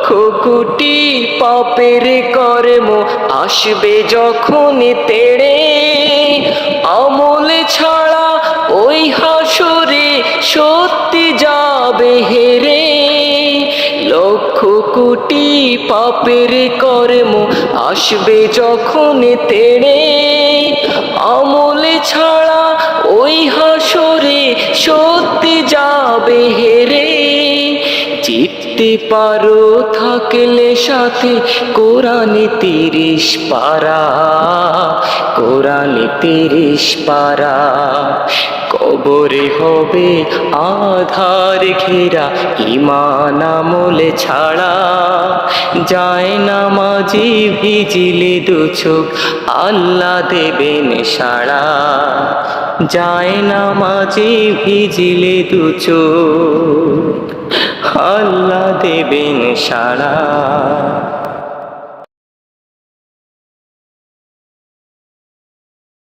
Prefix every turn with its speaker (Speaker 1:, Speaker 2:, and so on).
Speaker 1: কোটি পাপের কর্ম আসবে যখন তেড়ে, আমল ছাড়া ওই হাসরে সত্যি যাবে হেরে। লক্ষ কোটি পাপের কর্ম আসবে যখন তেড়ে, আমল ছাড়া ওই হাসরে সত্যি যাবে হেরে। জিততে পারো থাকলে সাথে কোরআনে 30 পারা, কোরআনে 30 পারা। কবরে হবে আধার ঘেরা ঈমান আমল ছাড়া, যায় নামাজি ভিজিলে দু চোখ আল্লাহ দেবেন সাড়া, যায় নামাজি ভিজিলে দু চোখ আল্লাহ দেবেন সাড়া।